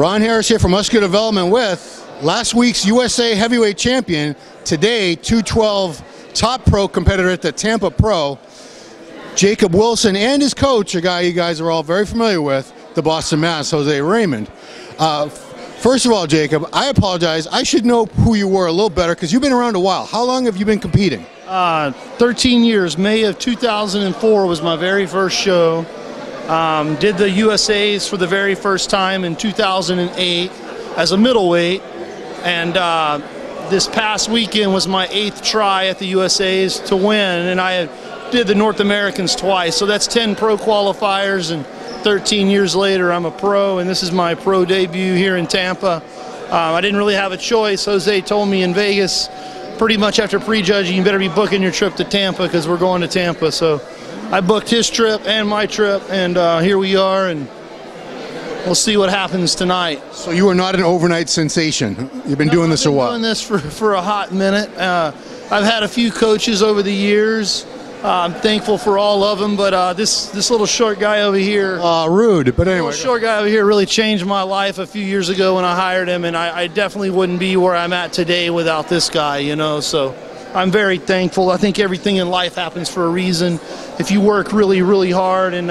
Ron Harris here from Muscular Development with last week's USA Heavyweight Champion, today 212 top pro competitor at the Tampa Pro, Jacob Wilson, and his coach, a guy you guys are all very familiar with, the Boston Mass, Jose Raymond. First of all, Jacob, I apologize. I should know who you were a little better because you've been around a while. How long have you been competing? 13 years. May of 2004 was my very first show. Did the USAs for the very first time in 2008 as a middleweight, and this past weekend was my 8th try at the USAs to win, and I did the North Americans twice, so that's 10 pro qualifiers, and 13 years later I'm a pro, and this is my pro debut here in Tampa. I didn't really have a choice. Jose told me in Vegas pretty much after prejudging, you better be booking your trip to Tampa because we're going to Tampa. So I booked his trip and my trip, and here we are, and we'll see what happens tonight. So you are not an overnight sensation. You've been doing this a while. I've been doing this for a hot minute. I've had a few coaches over the years. I'm thankful for all of them, but this little short guy over here, rude, but anyway, little short guy over here really changed my life a few years ago when I hired him, and I definitely wouldn't be where I'm at today without this guy, you know. So I'm very thankful. I think everything in life happens for a reason. If you work really, really hard and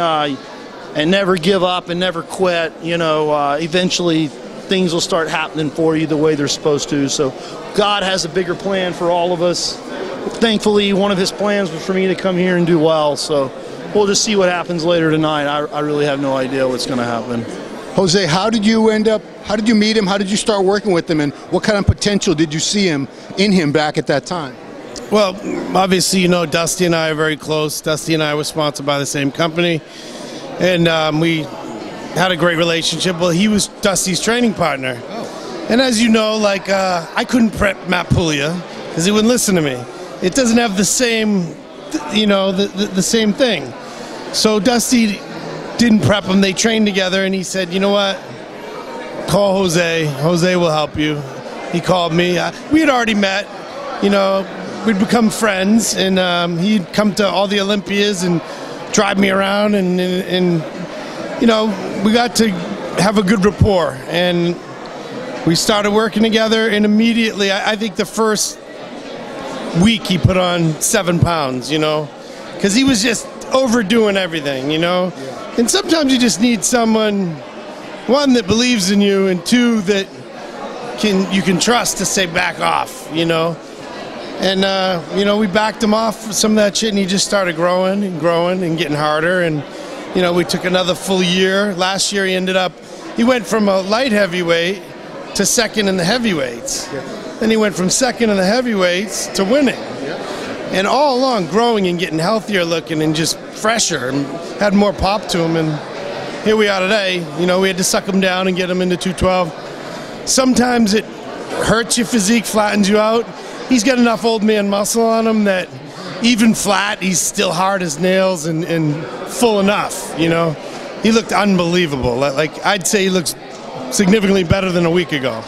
never give up and never quit, you know, eventually things will start happening for you the way they're supposed to. So God has a bigger plan for all of us. Thankfully, one of his plans was for me to come here and do well, so we'll just see what happens later tonight. I really have no idea what's going to happen. Jose, how did you meet him? How did you start working with him, and what kind of potential did you see in him back at that time? Well, obviously, you know, Dusty and I are very close. Dusty and I were sponsored by the same company, and we had a great relationship. Well, he was Dusty's training partner. Oh. And as you know, like, I couldn't prep Matt Puglia because he wouldn't listen to me. It doesn't have the same, you know, the same thing. So Dusty didn't prep him. They trained together, and he said, you know what, call Jose. Jose will help you. He called me. We had already met. You know, we'd become friends, and he'd come to all the Olympias and drive me around, and you know, we got to have a good rapport, and we started working together, and immediately, I think the first week he put on 7 pounds, you know, because he was just overdoing everything, you know. Yeah. And sometimes you just need someone, one, that believes in you, and two, that you can trust to say back off, you know. And you know, we backed him off for some of that shit, and he just started growing and getting harder. And you know, we took another full year. Last year he went from a light heavyweight to second in the heavyweights. Yeah. Then he went from second in the heavyweights to winning. Yeah. And all along growing and getting healthier looking and just fresher and had more pop to him. And here we are today. You know, we had to suck him down and get him into 212. Sometimes it hurts your physique, flattens you out. He's got enough old man muscle on him that even flat, he's still hard as nails and full enough, you know. He looked unbelievable. Like, I'd say he looks significantly better than a week ago.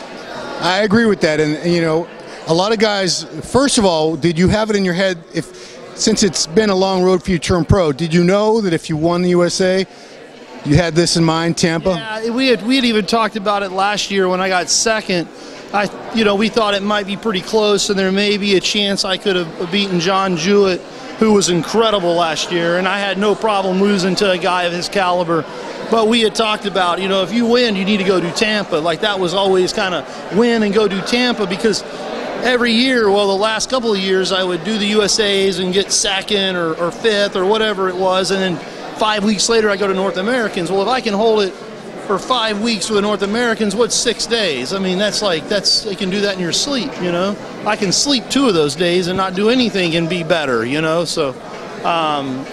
I agree with that, and you know, a lot of guys, first of all, did you have it in your head, since it's been a long road for you to turn pro, did you know that if you won the USA, you had this in mind, Tampa? Yeah, we had even talked about it last year when I got second. You know, we thought it might be pretty close, and there may be a chance I could have beaten John Jewett, who was incredible last year, and I had no problem losing to a guy of his caliber. But we had talked about, you know, if you win, you need to go do Tampa. Like, that was always kind of win and go do Tampa, because every year, well, the last couple of years, I would do the USAs and get second or fifth or whatever it was, and then 5 weeks later I go to North Americans. Well, if I can hold it for 5 weeks with the North Americans, what's 6 days? I mean, you can do that in your sleep, you know. I can sleep 2 of those days and not do anything and be better, you know. So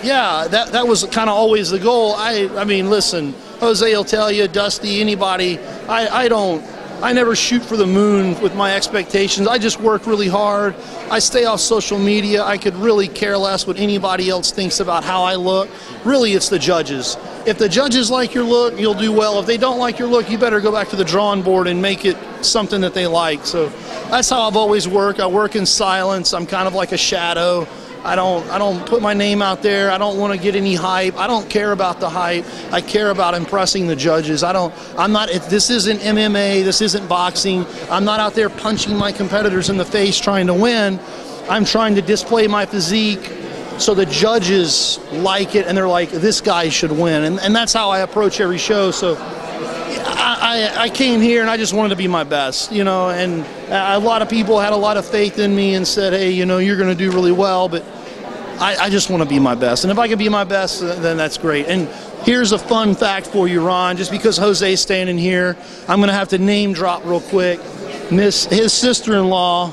yeah, that was kind of always the goal. I mean, listen, Jose will tell you, Dusty, anybody, I never shoot for the moon with my expectations. I just work really hard. I stay off social media. I could really care less what anybody else thinks about how I look. Really, it's the judges. If the judges like your look, you'll do well. If they don't like your look, you better go back to the drawing board and make it something that they like. So that's how I've always worked. I work in silence. I'm kind of like a shadow. I don't put my name out there. I don't want to get any hype. I don't care about the hype. I care about impressing the judges. I'm not, if this isn't MMA, this isn't boxing. I'm not out there punching my competitors in the face trying to win. I'm trying to display my physique so the judges like it and they're like, this guy should win. And that's how I approach every show. So I came here and I just wanted to be my best, you know, and a lot of people had a lot of faith in me and said, hey, you know, you're going to do really well, but I just want to be my best. And if I can be my best, then that's great. And here's a fun fact for you, Ron. Just because Jose's standing here, I'm going to have to name drop real quick. His sister-in-law,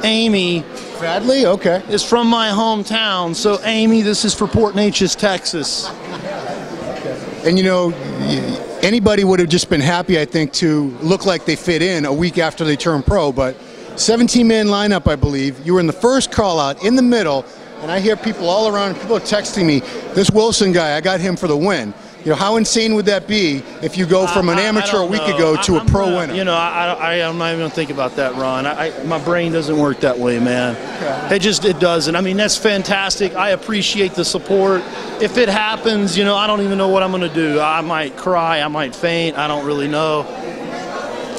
Amy, Bradley, okay, is from my hometown. So, Amy, this is for Port Neches, Texas. And you know, anybody would have just been happy, I think, to look like they fit in a week after they turned pro, but 17-man lineup, I believe. You were in the first call-out, in the middle, and I hear people all around, people are texting me, this Wilson guy, I got him for the win. You know, how insane would that be if you go from an amateur a week ago to a pro winner? You know, I'm not even going to think about that, Ron. My brain doesn't work that way, man. Okay. It doesn't. I mean, that's fantastic. I appreciate the support. If it happens, you know, I don't even know what I'm going to do. I might cry. I might faint. I don't really know.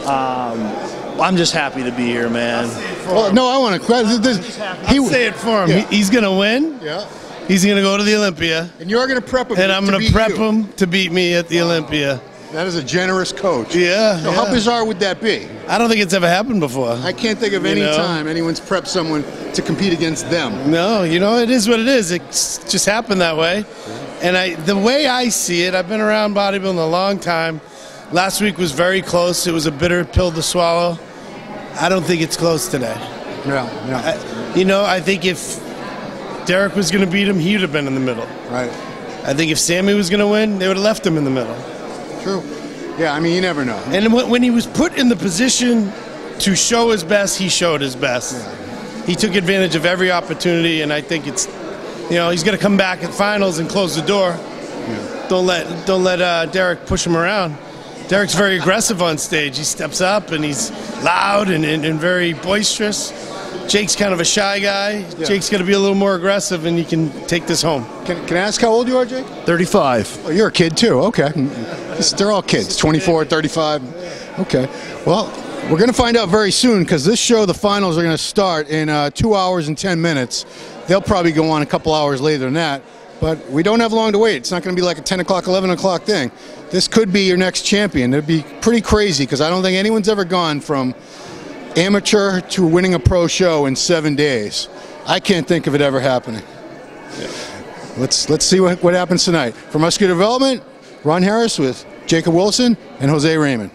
I'm just happy to be here, man. Well, no, I want to. I'll say it for him. Yeah. He's going to win. Yeah. He's going to go to the Olympia. And you're going to prep him. And I'm going to prep him to beat me at the Olympia. That is a generous coach. Yeah. So how bizarre would that be? I don't think it's ever happened before. I can't think of any time anyone's prepped someone to compete against them. No, you know, it is what it is. It's just happened that way. And the way I see it, I've been around bodybuilding a long time. Last week was very close. It was a bitter pill to swallow. I don't think it's close today. Yeah. You know, I think if Derek was going to beat him, he would have been in the middle. Right. I think if Sammy was going to win, they would have left him in the middle. True. Yeah, I mean, you never know. And when he was put in the position to show his best, he showed his best. Yeah. He took advantage of every opportunity, and I think it's, you know, he's going to come back at finals and close the door. Yeah. Don't let Derek push him around. Derek's very aggressive on stage. He steps up, and he's loud and very boisterous. Jake's kind of a shy guy. Yeah. Jake's going to be a little more aggressive, and you can take this home. Can I ask how old you are, Jake? 35. Oh, you're a kid, too. Okay. They're all kids, 24, 35. Okay. Well, we're going to find out very soon because this show, the finals, are going to start in 2 hours and 10 minutes. They'll probably go on a couple hours later than that. But we don't have long to wait. It's not going to be like a 10 o'clock, 11 o'clock thing. This could be your next champion. It'd be pretty crazy because I don't think anyone's ever gone from amateur to winning a pro show in 7 days. I can't think of it ever happening. Yeah. Let's see what happens tonight. For Muscular Development, Ron Harris with Jacob Wilson and Jose Raymond.